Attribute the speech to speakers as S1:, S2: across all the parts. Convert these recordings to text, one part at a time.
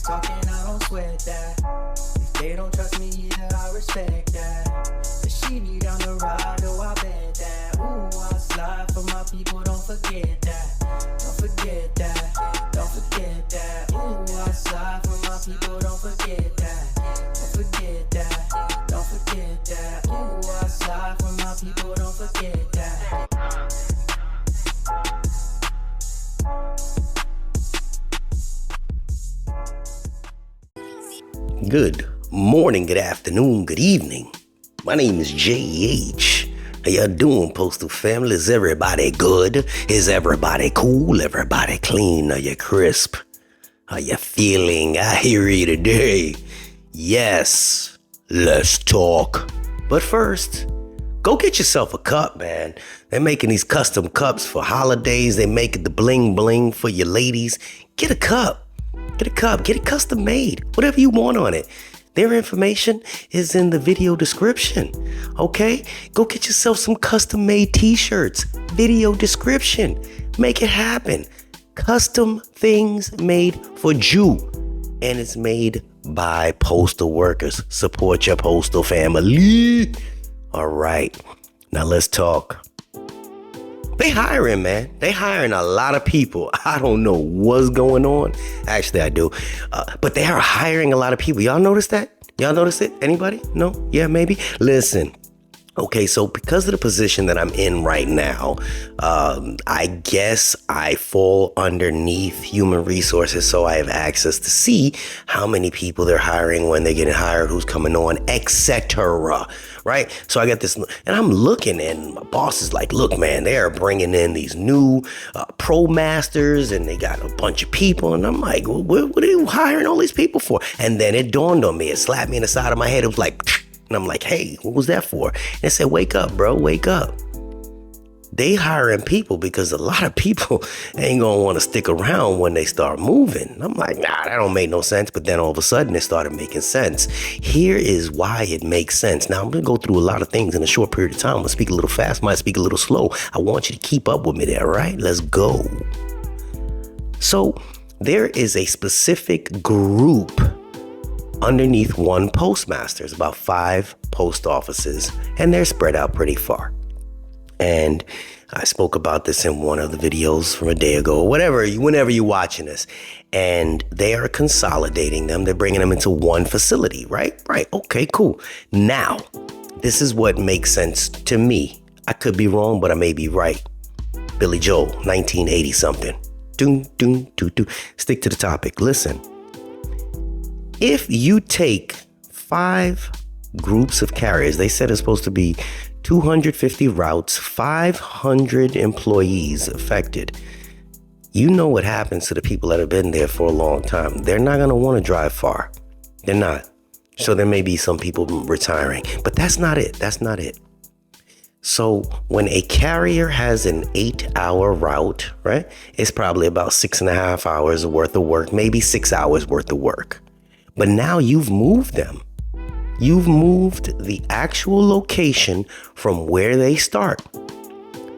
S1: talking, I don't sweat that. If they don't trust me either, I respect that. But she need down the ride, oh, I bet that. Ooh, I slide for my people, don't forget that. Don't forget that. Don't forget that. Ooh, I slide for my people, don't forget that. Don't forget that. Don't forget that. Ooh, I slide for my people, don't forget that.
S2: Good morning, good afternoon, good evening. My name is JH. How y'all doing, Postal family? Is everybody good? Is everybody cool? Everybody clean? Are you crisp? How you feeling? I hear you today. Yes, let's talk. But first, go get yourself a cup, man. They're making these custom cups for holidays. They make the bling bling for your ladies. Get a cup. Get a cup, get it custom made, whatever you want on it. Their information is in the video description, okay? Go get yourself some custom made t-shirts, video description, make it happen. Custom things made for you, and it's made by postal workers. Support your postal family. All right, now let's talk. They hiring, man. They hiring a lot of people. I don't know what's going on. Actually, I do. But they are hiring a lot of people. Y'all notice that? Y'all notice it? Anybody? No? Yeah, maybe? Listen. Okay, so because of the position that I'm in right now, I guess I fall underneath human resources, so I have access to see how many people they're hiring, when they're getting hired, who's coming on, etc. Right? So I got this, and I'm looking, and my boss is like, look, man, they are bringing in these new pro masters, and they got a bunch of people, and I'm like, what are you hiring all these people for? And then it dawned on me, it slapped me in the side of my head, it was like, and I'm like, hey, what was that for? And they said, wake up, bro, wake up. They hiring people because a lot of people ain't gonna want to stick around when they start moving. I'm like, nah, that don't make no sense. But then all of a sudden it started making sense. Here is why it makes sense. Now I'm gonna go through a lot of things in a short period of time. I'm gonna speak a little fast, might speak a little slow. I want you to keep up with me there, right? Let's go. So there is a specific group underneath one postmaster. It's about 5 post offices, and they're spread out pretty far. And I spoke about this in one of the videos from a day ago, or whenever you're watching this. And they are consolidating them. They're bringing them into one facility, right? Right. Okay, cool. Now, this is what makes sense to me. I could be wrong, but I may be right. Billy Joel, 1980 something. Stick to the topic. Listen. If you take 5 groups of carriers, they said it's supposed to be 250 routes, 500 employees affected. You know what happens to the people that have been there for a long time. They're not going to want to drive far. They're not. So there may be some people retiring, but that's not it. That's not it. So when a carrier has an 8-hour route, right, it's probably about 6.5 hours worth of work, maybe 6 hours worth of work. But now you've moved them. You've moved the actual location from where they start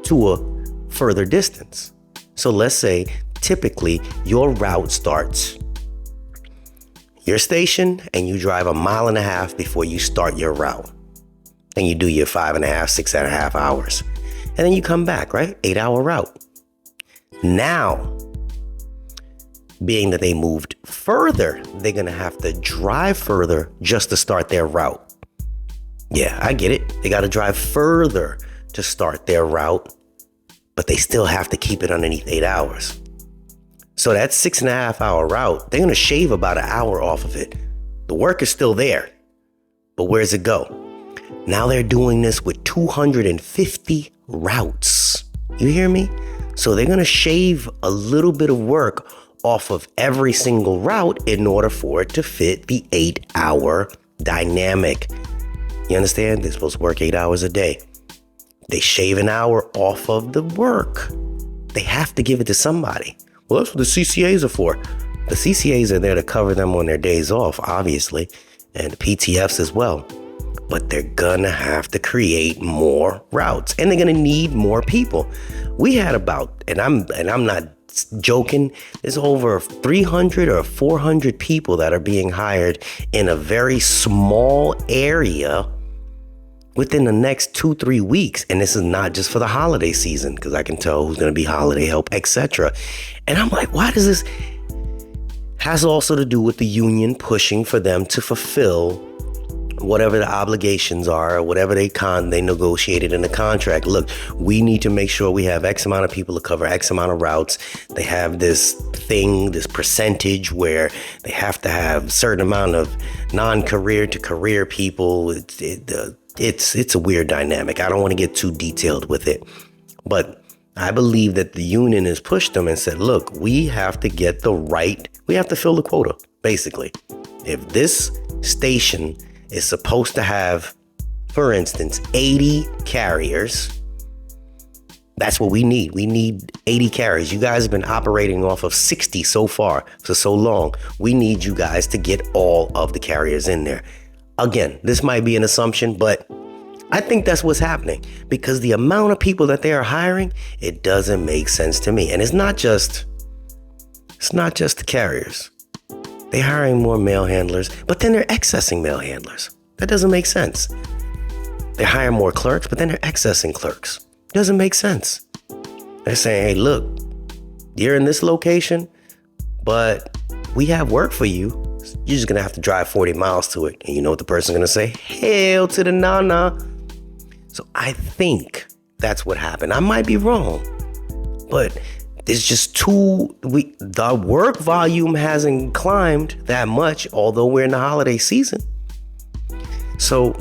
S2: to a further distance. So let's say typically your route starts your station and you drive 1.5 miles before you start your route. And you do your 5.5, 6.5 hours. And then you come back, right? 8-hour route. Now, being that they moved further, they're going to have to drive further just to start their route. Yeah, I get it. They got to drive further to start their route, but they still have to keep it underneath 8 hours. So that 6.5 hour route, they're going to shave about 1 hour off of it. The work is still there, but where's it go? Now they're doing this with 250 routes. You hear me? So they're going to shave a little bit of work off of every single route in order for it to fit the 8-hour dynamic. You understand? They're supposed to work 8 hours a day. They shave 1 hour off of the work. They have to give it to somebody. Well, that's what the CCAs are for. The CCAs are there to cover them on their days off, obviously, and the PTFs as well. But they're gonna have to create more routes, and they're gonna need more people. we had about, and I'm not joking, there's over 300 or 400 people that are being hired in a very small area within the next 2-3 weeks. And this is not just for the holiday season, because I can tell who's going to be holiday help, etc. And I'm like, why does this? Has also to do with the union pushing for them to fulfill whatever the obligations are, or whatever they negotiated in the contract. Look, we need to make sure we have X amount of people to cover X amount of routes. They have this thing, this percentage where they have to have a certain amount of non-career to career people. It's a weird dynamic. I don't want to get too detailed with it, but I believe that the union has pushed them and said, look, we have to we have to fill the quota, basically. If this station is supposed to have, for instance, 80 carriers, that's what we need. We need 80 carriers. You guys have been operating off of 60 so far for so long. We need you guys to get all of the carriers in there. Again, this might be an assumption, but I think that's what's happening, because the amount of people that they are hiring, it doesn't make sense to me. And it's not just the carriers. They're hiring more mail handlers, but then they're accessing mail handlers. That doesn't make sense. They're hiring more clerks, but then they're accessing clerks. Doesn't make sense. They're saying, hey, look, you're in this location, but we have work for you. You're just going to have to drive 40 miles to it. And you know what the person's going to say? Hell to the nah. So I think that's what happened. I might be wrong, but it's just the work volume hasn't climbed that much, although we're in the holiday season. So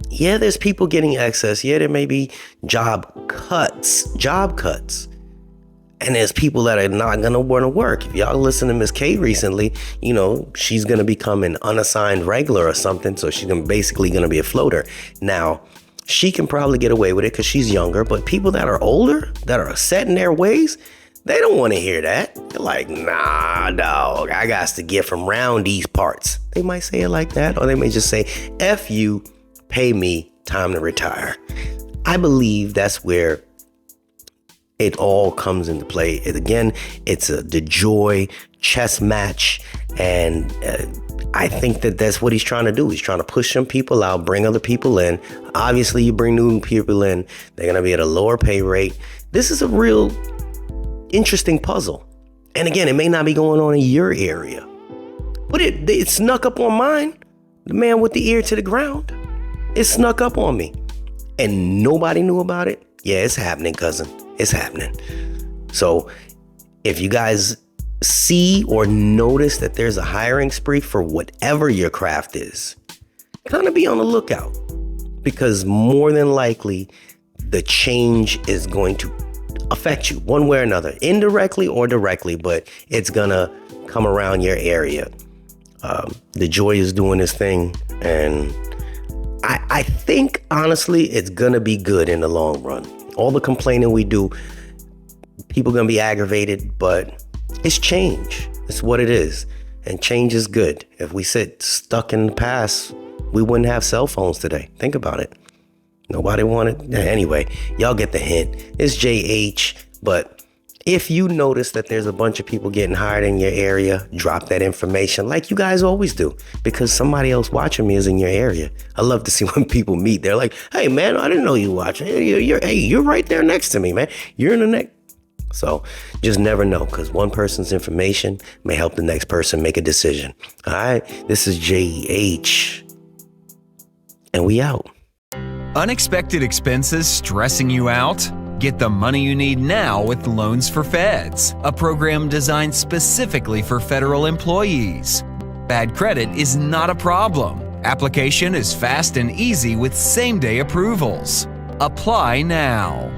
S2: yeah, there's people getting excess. Yeah, there may be job cuts. And there's people that are not going to want to work. If y'all listen to Miss K recently, she's going to become an unassigned regular or something. So she's basically going to be a floater. Now, she can probably get away with it because she's younger. But people that are older, that are set in their ways, they don't want to hear that. They're like, nah, dog, I got to get from round these parts. They might say it like that. Or they may just say, F you, pay me, time to retire. I believe that's where it all comes into play. Again, it's the joy chess match. And I think that's what he's trying to do. He's trying to push some people out, bring other people in. Obviously, you bring new people in, they're going to be at a lower pay rate. This is a real interesting puzzle. And again, it may not be going on in your area, but it snuck up on mine. The man with the ear to the ground. It snuck up on me and nobody knew about it. Yeah, it's happening, cousin. It's happening. So if you guys see or notice that there's a hiring spree for whatever your craft is, kind of be on the lookout, because more than likely the change is going to affect you one way or another, indirectly or directly, but it's gonna come around your area. The joy is doing this thing, and I think honestly it's gonna be good in the long run. All the complaining we do, people gonna be aggravated, but it's change. It's what it is, and change is good. If we sit stuck in the past, we wouldn't have cell phones today. Think about it. Nobody wanted. Anyway, y'all get the hint. It's JH. But if you notice that there's a bunch of people getting hired in your area, drop that information like you guys always do, because somebody else watching me is in your area. I love to see when people meet. They're like, hey, man, I didn't know you watching. You're right there next to me, man. You're in the next. So just never know, because one person's information may help the next person make a decision. All right. This is JH. And we out.
S3: Unexpected expenses stressing you out? Get the money you need now with Loans for Feds, a program designed specifically for federal employees. Bad credit is not a problem. Application is fast and easy with same-day approvals. Apply now.